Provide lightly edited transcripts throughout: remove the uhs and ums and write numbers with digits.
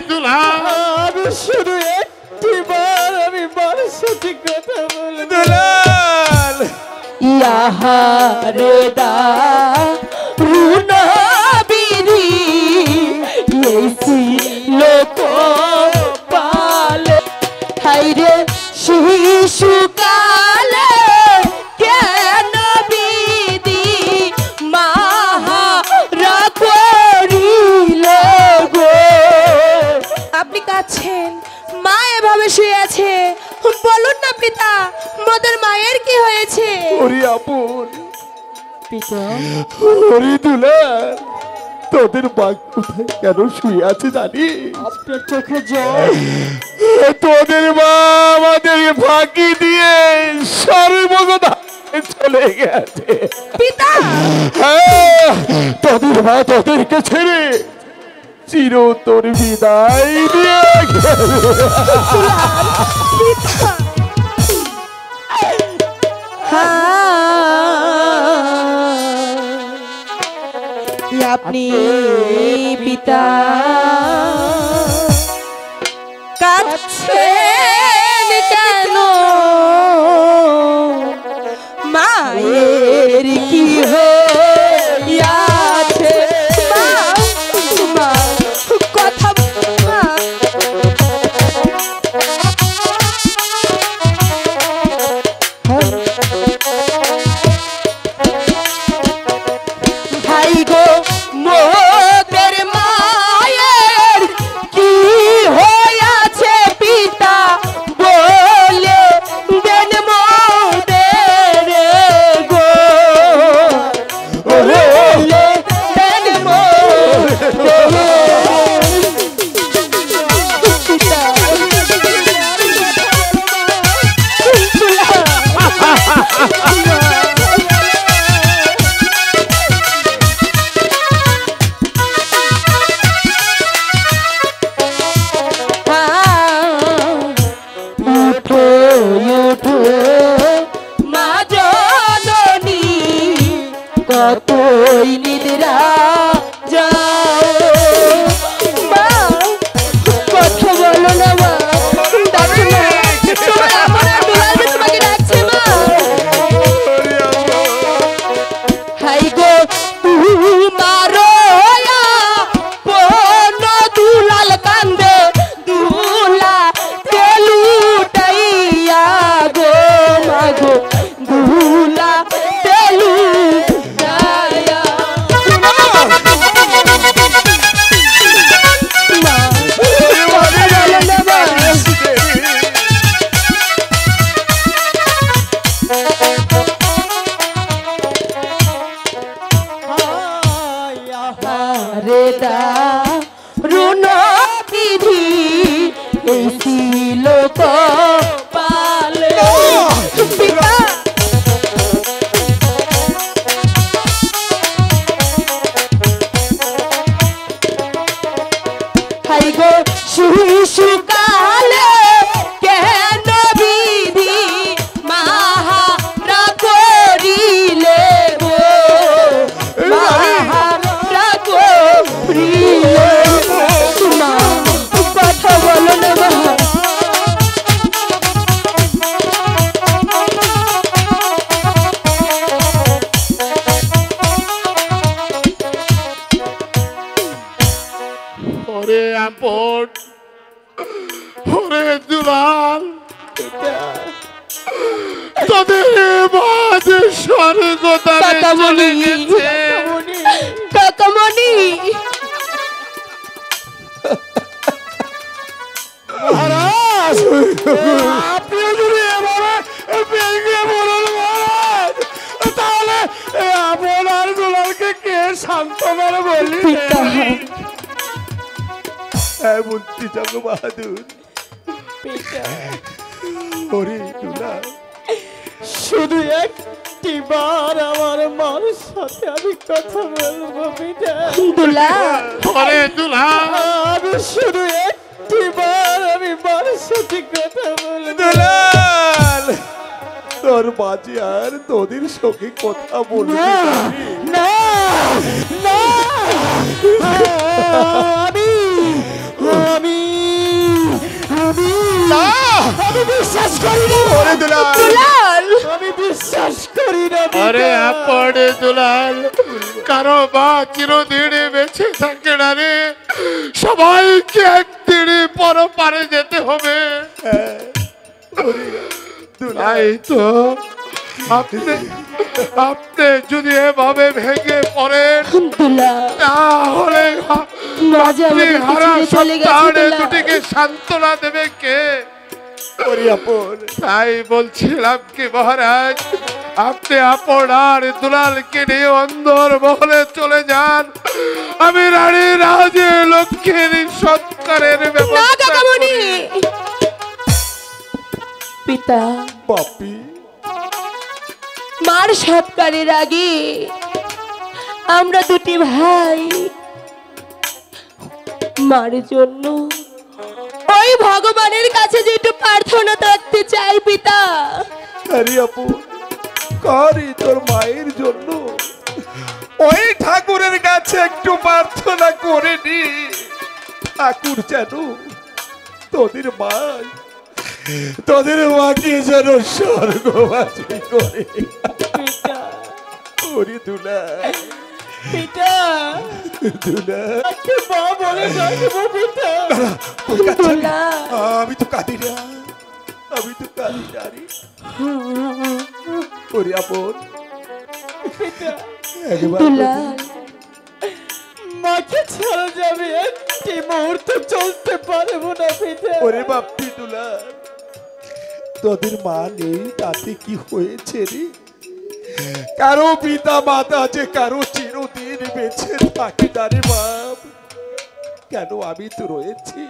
দুলাল আমি শুধু একটি বার আমি মার সাথে কথা বলবো দুলাল ইয়াহারে দা রুনা বিরি এসি লোক পালে হাইরে শিশুকালে কেন বিধি মাহারা করিলে গো। আপনি কাঁদছেন, মা এভাবে শুয়ে আছে, বলুন না পিতা মোদের মায়ের কি হয়েছে? ওরে আপন পিতা ওরে দুলাল তোদের মা কোথায় কেন শুয়ে আছে জানি? আপনার চোখে জল। তোদের মা আমাদের ফাঁকি দিয়ে সর্বগদা চলে গেছে। পিতা হ্যাঁ, তোদের মা তোদেরকে ছেড়ে চিরতর বিদায় দিয়ে গেল। পিতা আপনি পিতা কাঁদছেন কেন? মায়ের কি হইয়াছে? মা কথা ভাই গো মোদের মায়ের কি হইয়াছে পিতা বলে দেন মোদের গো, বলে দেন মোদের পিতা। উঠো উঠো মা জননী কতই নিদ্রা যাও। মা কথা বলো না মা, ডাকো না, তোমার আমার দুলাল যে তোমাকে ডাকছে মা। হাই গো তোমারো আপন দুলাল কান্দে দুলা তেলুটাইয়া গো মাগো দুলা তেলুটাইয়া। মা কথা বলো না মা। রে দা রুন বিধি এসি লোক পালে পিতা হাই গো শিশুকালে কেন বিধি মাহারা করিলে গো, মাহারা করিলে মা কথা বলো না মা। ওরে আপন ওরে দুলাল তোদের মাঝ স্বর্গদানে চলে গেছে। কাকামণি মহারাজ আপনি যদি এবারে ভেঙে বলুন মহারাজ, তাহলে আপনার দুলালকে কে সান্ত্বনা বলি? হ্যাঁ মন্ত্রী জঙ্গ বাহাদুর ওরে দুলাল শুধু একটি বার আমার মার সাথে আমি কথা বলবো পিতা। দুলাল ওরে দুলাল আমি শুধু একটি বার আমি মার সাথে কথা বলবো। দুলাল তোর বাজি আর তোদের সঙ্গে কথা বলবি না না আমি বিশ্বাস করি না ওরে দুলাল দুলাল আমি বিশ্বাস করি না আরে আপড়ে দুলাল কারো মা চিরদিন বেঁচে থাকে না রে, সবাইকে একদিন পর পারে যেতে হবে। তাই তো আপনি আপনি যদি এভাবে ভেঙে পড়েন দুলাল তাহলে মাঝে আমাদের হারা ছেড়ে চলে গেছে সন্তানের দুলাল। দুটিকে সান্ত্বনা দেবে কে? ওরে আপন তাই বলছিলাম কি মহারাজ, আপনি আপনার দুলালকে নিয়ে অন্দর মহলে চলে যান, আমি রানী রাজে লক্ষ্মীর সৎকারের না ব্যবস্থা কাকামণি করি। পিতা বাপি মার সৎকারের আগে আমরা দুটি ভাই মার জন্য ওই ভগবানের কাছে যে একটু প্রার্থনা করতে চাই পিতা। আরে আপন কারি তোর মায়ের জন্য ওই ঠাকুরের কাছে একটু প্রার্থনা করে নি, ঠাকুর যেন তোদের মাকে যেন স্বর্গবাসী করে। পিতা ওরে দুলাল পিতা দুলাল আজকে মা বলে ডাকবো পিতা। তুই কাঁদছিস না? দুলাল আমি তো কাঁদি না, আমি তো কাঁদি না রে। ওরে আপন পিতা একবার দুলাল মাকে ছাড়া যাবে একটি মুহূর্ত চলতে পারবো না পিতা। ওরে বাপ্পি দুলাল তোদের মা নেই তাতে কি হয়েছে রে? কারো পিতা মাতা আছে, কারো চিরদিন বেঁচে থাকে না রে বাপ। কেন আমি তো রয়েছি,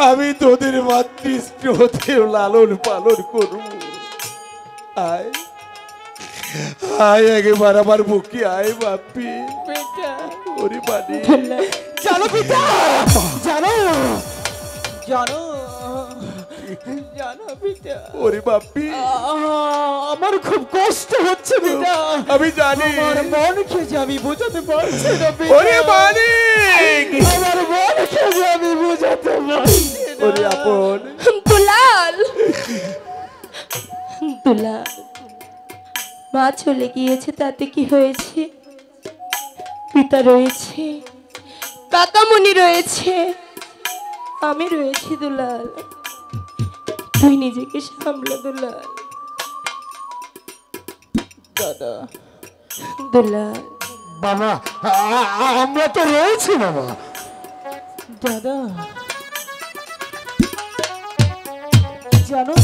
আমি তোদের মাতৃস্নেহতে লালন পালন করব। আয় আয় একবার আমার বুকে আয় বাপ্পি। পিতা ওরে বাড়ি জানো পিতা জানো জানো জানো পিতা ওরে বাপ্পি আমার খুব কষ্ট হচ্ছে পিতা। আমি জানি আমার মনকে যে আমি বোঝাতে পারছি না পিতা। ওরে মালিক আমার মনকে যে আমি বোঝাতে পারছি না। ওরে আপন দুলাল দুলাল মা চলে গিয়েছে তাতে কি হয়েছে? পিতা রয়েছে, কাকামণি রয়েছে, আমি রয়েছি দুলাল। তুই নিজেকে সামলা দুলাল। দাদা দুলাল বাবা আমরা তো রয়েছি বাবা। দাদা জানো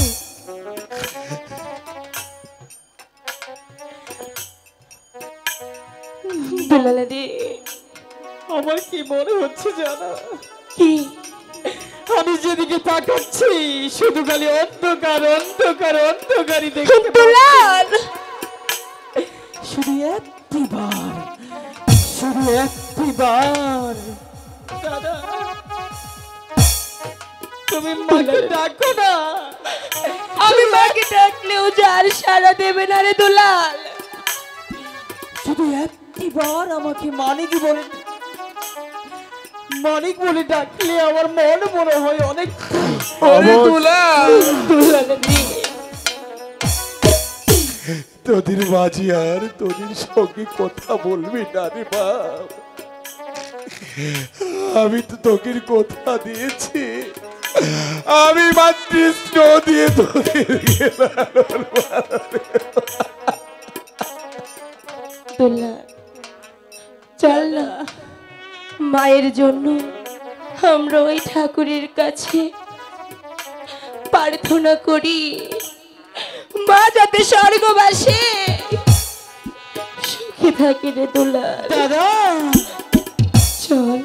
দুলাল রে আমার কি মনে হচ্ছে জানো? কি? আমি যেদিকে তাকাচ্ছি শুধু খালি অন্ধকার অন্ধকার অন্ধকারই দেখতে দুলাল। শুধু একটিবার দাদা তুমি মাকে ডাকো না। আমি মাকে ডাকলেও যার সাড়া দেবে না রে দুলাল। শুধু একটিবার আমাকে মানিক বলে ডাকলে আমার মনে হয় অনেক। ওরে দুলাল দুলাল তোদের মাঝি আর তোদের সঙ্গে কথা বলবি না রে বাপ। আমি তো তোকে কথা দিয়েছি, আমি মাতৃস্নেহ দিয়ে তোদেরকে লালন পালন। দুলাল চল না মায়ের জন্য আমরা ওই ঠাকুরের কাছে প্রার্থনা করি, মা যাতে স্বর্গবাসে সুখে থাকে রে দুলাল। দাদা চল।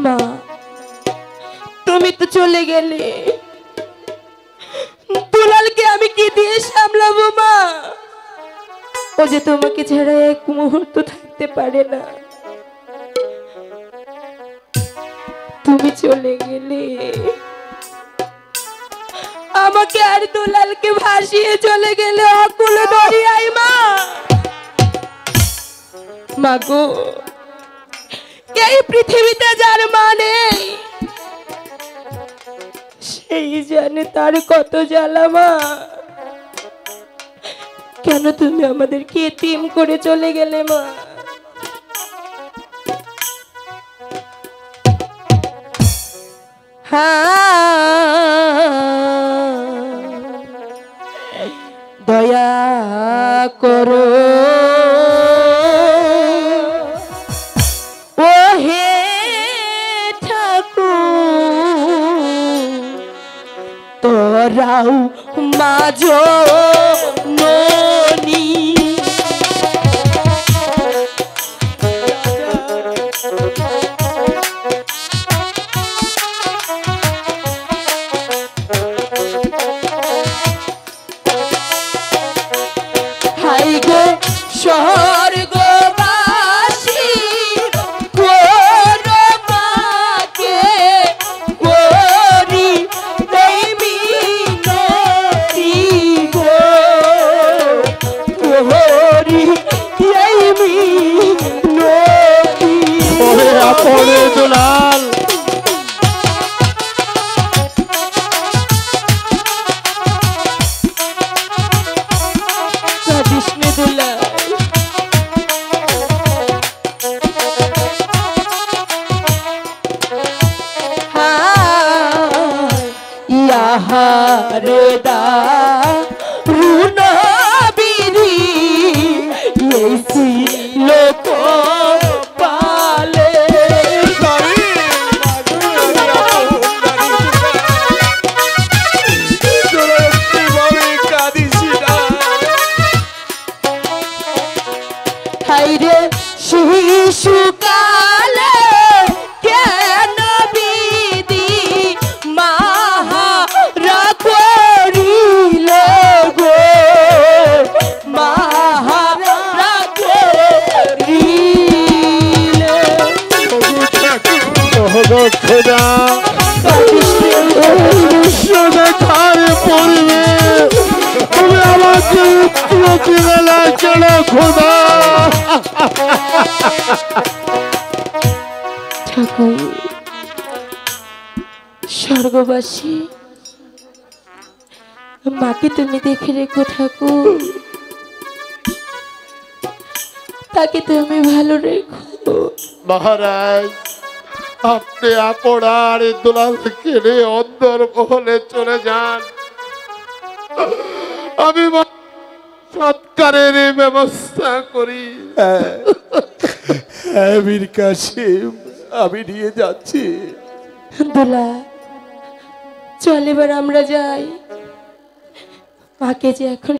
মা তুমি তো চলে গেলে, দুলালকে আমি কি দিয়ে সামলাবো মা? ও যে তোমাকে ছাড়া এক মুহূর্ত থাকতে পারে না। তুমি চলে গেলে আমাকে আর দুলালকে ভাসিয়ে চলে গেলে অকুল দরিয়ায় মা। মাগো, এই পৃথিবীতে যার মানে সেই জানে তার কত জ্বালা মা। কেন তুমি আমাদেরকে এতিম করে চলে গেলে মা? দয়া করো ও হে ঠাকুর, তোরাও মাঝো ননি। হাই গো স্বর্গবাসী, কোন মাকে করি এই মিনতি গো, করি এই মিনতি। ওরে আপনে দুলাল, কৃষ্ণ দুলাল, ইহারে দারুণ বিধি এই লোক পালে। হাইরে শিশুকালে কেন বিধি মাহারা করিল গো, মাহারা করিল। খোদা দেখার পড়বে, তুমি আমাকে প্রতিবেলা কেন খোদা? ঠাকুর স্বর্গবাসী, মাকে তুমি দেখে রেখো ঠাকুর, তাকে তুমি ভালো রেখো। মহারাজ, আপনি আপনার দুলালকে নিয়ে অন্দর মহলে চলে যান, আমি সৎকারের ব্যবস্থা করি। হ্যাঁ মীর কাসিম, আমি নিয়ে যাচ্ছি। দোলা, চল এবার আমরা যাই, মাকে যে এখন